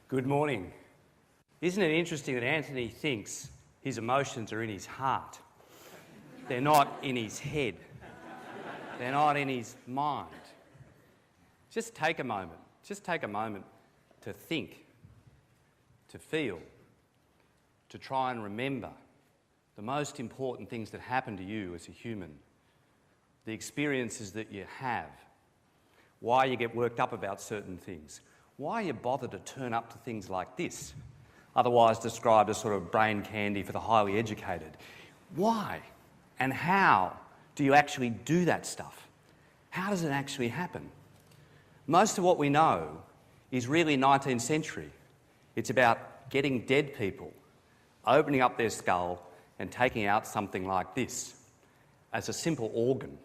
Good morning. Isn't it interesting that Anthony thinks his emotions are in his heart? They're not in his head. They're not in his mind. Just take a moment. Just take a moment to think, to feel, to try and remember the most important things that happen to you as a human, the experiences that you have, why you get worked up about certain things, why you bother to turn up to things like this, otherwise described as sort of brain candy for the highly educated. Why and how do you actually do that stuff? How does it actually happen? Most of what we know is really 19th century. It's about getting dead people, opening up their skull and taking out something like this as a simple organ,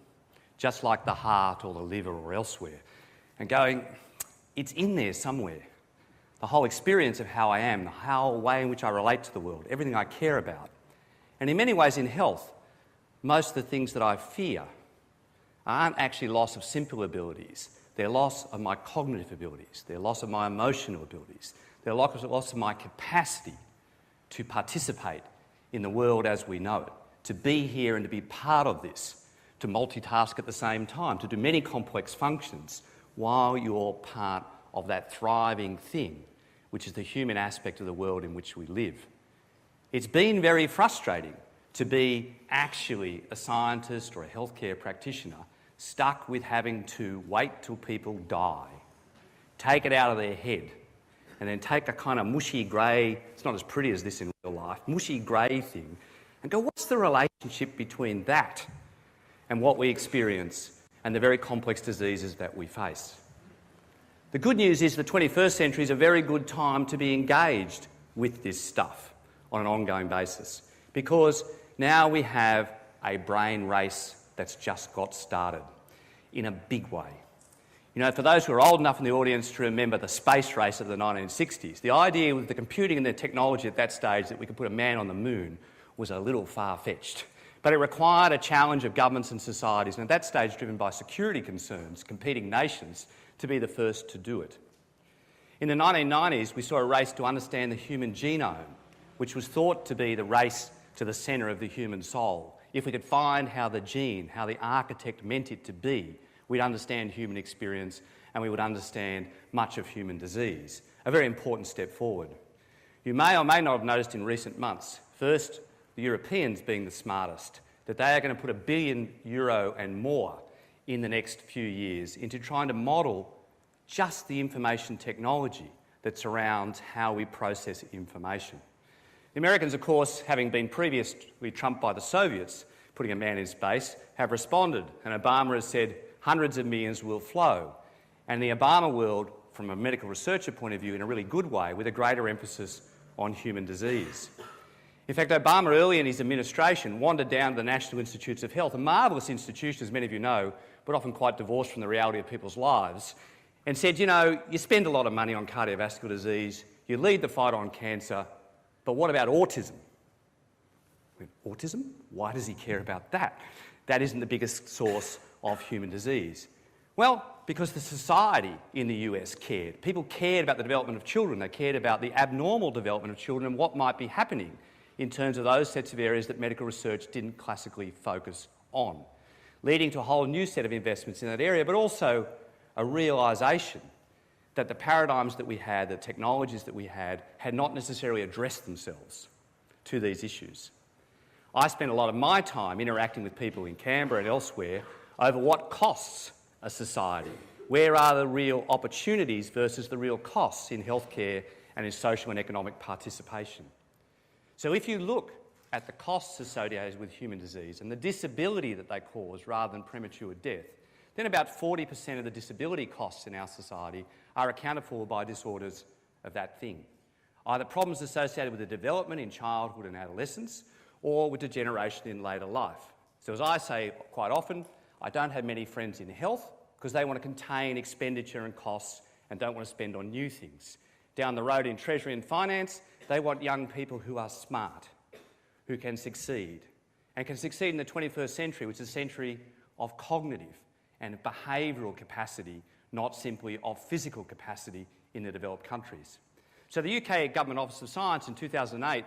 just like the heart or the liver or elsewhere, and going, it's in there somewhere. The whole experience of how I am, the whole way in which I relate to the world, everything I care about. And in many ways in health, most of the things that I fear aren't actually loss of simple abilities. They're loss of my cognitive abilities. They're loss of my emotional abilities. They're loss of my capacity to participate in the world as we know it, to be here and to be part of this, to multitask at the same time, to do many complex functions while you're part of that thriving thing, which is the human aspect of the world in which we live. It's been very frustrating to be actually a scientist or a healthcare practitioner stuck with having to wait till people die, take it out of their head, and then take a kind of mushy grey, it's not as pretty as this in real life, mushy grey thing, and go, what's the relationship between that and what we experience and the very complex diseases that we face? The good news is the 21st century is a very good time to be engaged with this stuff on an ongoing basis, because now we have a brain race that's just got started in a big way. You know, for those who are old enough in the audience to remember the space race of the 1960s, the idea with the computing and the technology at that stage that we could put a man on the moon was a little far-fetched. But it required a challenge of governments and societies, and at that stage driven by security concerns, competing nations, to be the first to do it. In the 1990s, we saw a race to understand the human genome, which was thought to be the race to the centre of the human soul. If we could find how the gene, how the architect meant it to be, we'd understand human experience and we would understand much of human disease. A very important step forward. You may or may not have noticed in recent months, first, the Europeans being the smartest, that they are going to put €1 billion and more in the next few years into trying to model just the information technology that surrounds how we process information. The Americans, of course, having been previously trumped by the Soviets, putting a man in space, have responded, and Obama has said hundreds of millions will flow. And the Obama world, from a medical researcher point of view, in a really good way, with a greater emphasis on human disease. In fact, Obama, early in his administration, wandered down to the National Institutes of Health, a marvellous institution, as many of you know, but often quite divorced from the reality of people's lives, and said, you know, you spend a lot of money on cardiovascular disease, you lead the fight on cancer, but what about autism? Autism? Why does he care about that? That isn't the biggest source of human disease. Well, because the society in the US cared. People cared about the development of children. They cared about the abnormal development of children and what might be happening in terms of those sets of areas that medical research didn't classically focus on, leading to a whole new set of investments in that area, but also a realisation that the paradigms that we had, the technologies that we had not necessarily addressed themselves to these issues. I spent a lot of my time interacting with people in Canberra and elsewhere over what costs a society. Where are the real opportunities versus the real costs in healthcare and in social and economic participation? So if you look at the costs associated with human disease and the disability that they cause rather than premature death, then about 40% of the disability costs in our society are accounted for by disorders of that thing. Either problems associated with the development in childhood and adolescence or with degeneration in later life. So as I say quite often, I don't have many friends in health because they want to contain expenditure and costs and don't want to spend on new things. Down the road in Treasury and Finance, they want young people who are smart, who can succeed, and can succeed in the 21st century, which is a century of cognitive and behavioural capacity, not simply of physical capacity in the developed countries. So the UK Government Office of Science in 2008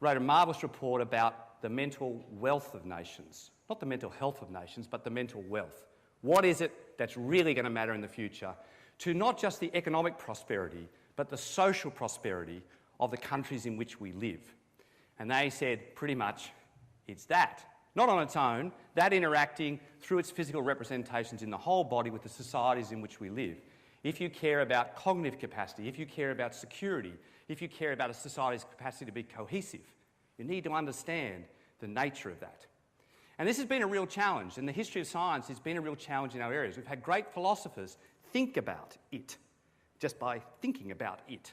wrote a marvellous report about the mental wealth of nations. Not the mental health of nations, but the mental wealth. What is it that's really going to matter in the future to not just the economic prosperity, but the social prosperity of the countries in which we live? And they said pretty much it's that. Not on its own, that interacting through its physical representations in the whole body with the societies in which we live. If you care about cognitive capacity, if you care about security, if you care about a society's capacity to be cohesive, you need to understand the nature of that. And this has been a real challenge, and the history of science has been a real challenge in our areas. We've had great philosophers think about it, just by thinking about it,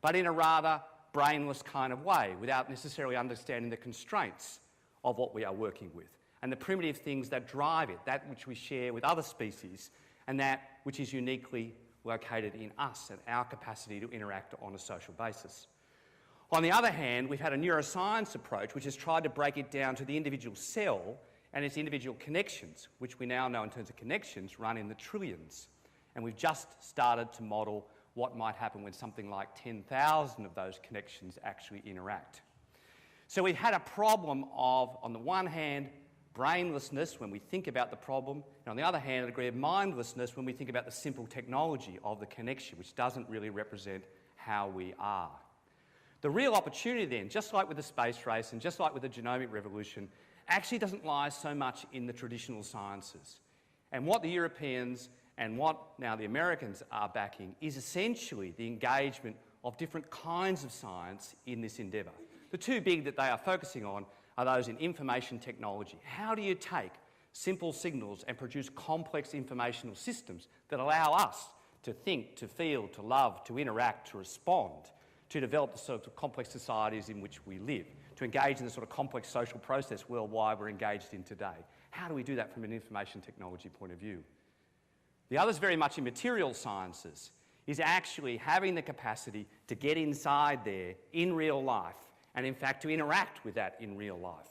but in a rather brainless kind of way, without necessarily understanding the constraints of what we are working with, and the primitive things that drive it, that which we share with other species, and that which is uniquely located in us and our capacity to interact on a social basis. On the other hand, we've had a neuroscience approach which has tried to break it down to the individual cell and its individual connections, which we now know in terms of connections run in the trillions. And we've just started to model what might happen when something like 10,000 of those connections actually interact. So we've had a problem of, on the one hand, brainlessness when we think about the problem, and on the other hand, a degree of mindlessness when we think about the simple technology of the connection, which doesn't really represent how we are. The real opportunity then, just like with the space race and just like with the genomic revolution, actually doesn't lie so much in the traditional sciences. And what the Europeans and what now the Americans are backing is essentially the engagement of different kinds of science in this endeavour. The two big that they are focusing on are those in information technology. How do you take simple signals and produce complex informational systems that allow us to think, to feel, to love, to interact, to respond, to develop the sort of complex societies in which we live, to engage in the sort of complex social process worldwide we're engaged in today? How do we do that from an information technology point of view? The other is very much in material sciences, is actually having the capacity to get inside there in real life and in fact to interact with that in real life.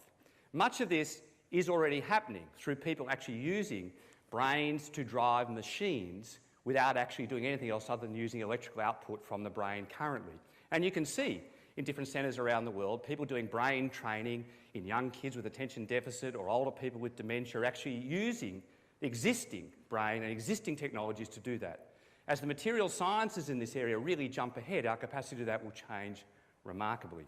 Much of this is already happening through people actually using brains to drive machines without actually doing anything else other than using electrical output from the brain currently. And you can see in different centres around the world, people doing brain training in young kids with attention deficit or older people with dementia are actually using the existing brain and existing technologies to do that. As the material sciences in this area really jump ahead, our capacity to do that will change remarkably.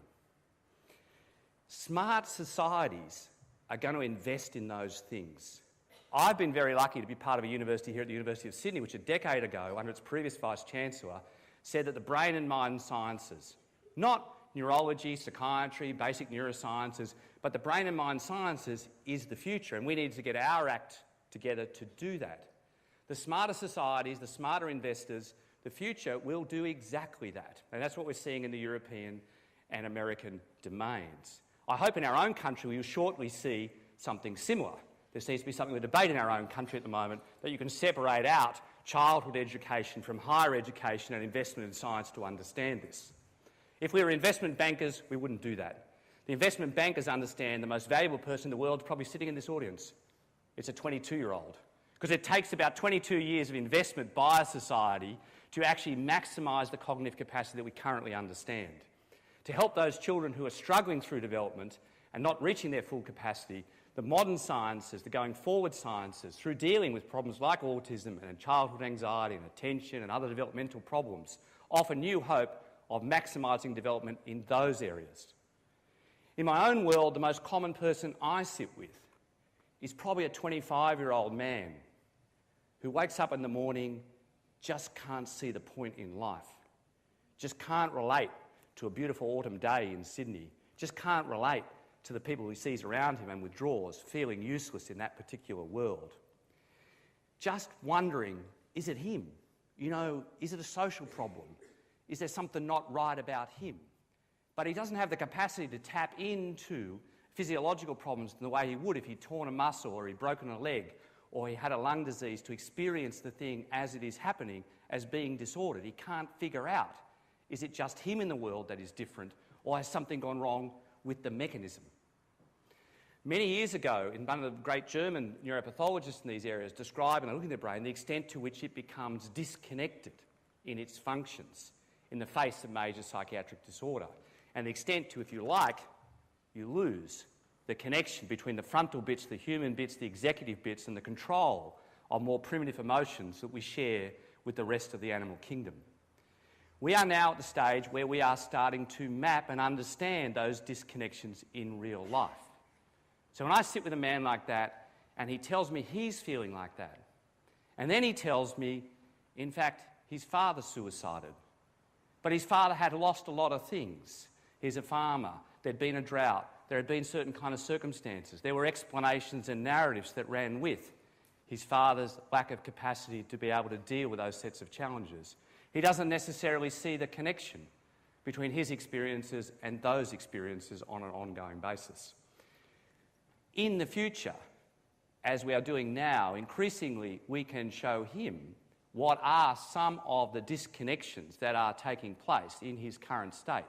Smart societies are going to invest in those things. I've been very lucky to be part of a university here at the University of Sydney, which a decade ago, under its previous Vice-Chancellor, said that the brain and mind sciences, not neurology, psychiatry, basic neurosciences, but the brain and mind sciences is the future, and we need to get our act together to do that. The smarter societies, the smarter investors, the future will do exactly that, and that's what we're seeing in the European and American domains. I hope in our own country we will shortly see something similar. There seems to be something of a debate in our own country at the moment that you can separate out childhood education from higher education and investment in science to understand this. If we were investment bankers, we wouldn't do that. The investment bankers understand the most valuable person in the world is probably sitting in this audience. It's a 22-year-old. Because it takes about 22 years of investment by a society to actually maximise the cognitive capacity that we currently understand. To help those children who are struggling through development and not reaching their full capacity, the modern sciences, the going forward sciences, through dealing with problems like autism and childhood anxiety and attention and other developmental problems, offer new hope of maximising development in those areas. In my own world, the most common person I sit with is probably a 25-year-old man who wakes up in the morning, just can't see the point in life, just can't relate to a beautiful autumn day in Sydney, just can't relate to the people he sees around him and withdraws, feeling useless in that particular world. Just wondering, is it him? You know, is it a social problem? Is there something not right about him? But he doesn't have the capacity to tap into physiological problems in the way he would if he'd torn a muscle or he'd broken a leg or he had a lung disease, to experience the thing as it is happening as being disordered. He can't figure out, is it just him in the world that is different, or has something gone wrong with the mechanism? Many years ago, one of the great German neuropathologists in these areas described, in looking at the brain, the extent to which it becomes disconnected in its functions. in the face of major psychiatric disorder, and the extent to, if you like, you lose the connection between the frontal bits, the human bits, the executive bits, and the control of more primitive emotions that we share with the rest of the animal kingdom. We are now at the stage where we are starting to map and understand those disconnections in real life. So when I sit with a man like that and he tells me he's feeling like that, and then he tells me, in fact, his father suicided, but his father had lost a lot of things. He's a farmer, there'd been a drought, there had been certain kind of circumstances, there were explanations and narratives that ran with his father's lack of capacity to be able to deal with those sets of challenges. He doesn't necessarily see the connection between his experiences and those experiences on an ongoing basis. In the future, as we are doing now, increasingly we can show him what are some of the disconnections that are taking place in his current state,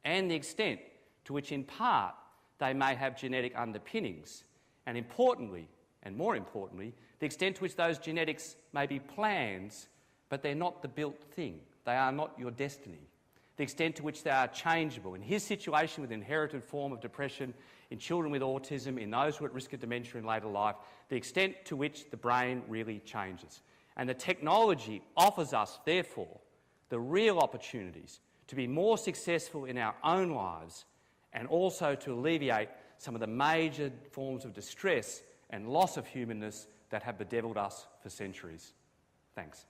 and the extent to which, in part, they may have genetic underpinnings, and importantly, and more importantly, the extent to which those genetics may be plans, but they're not the built thing. They are not your destiny. The extent to which they are changeable. In his situation with inherited form of depression, in children with autism, in those who are at risk of dementia in later life, the extent to which the brain really changes. And the technology offers us, therefore, the real opportunities to be more successful in our own lives and also to alleviate some of the major forms of distress and loss of humanness that have bedeviled us for centuries. Thanks.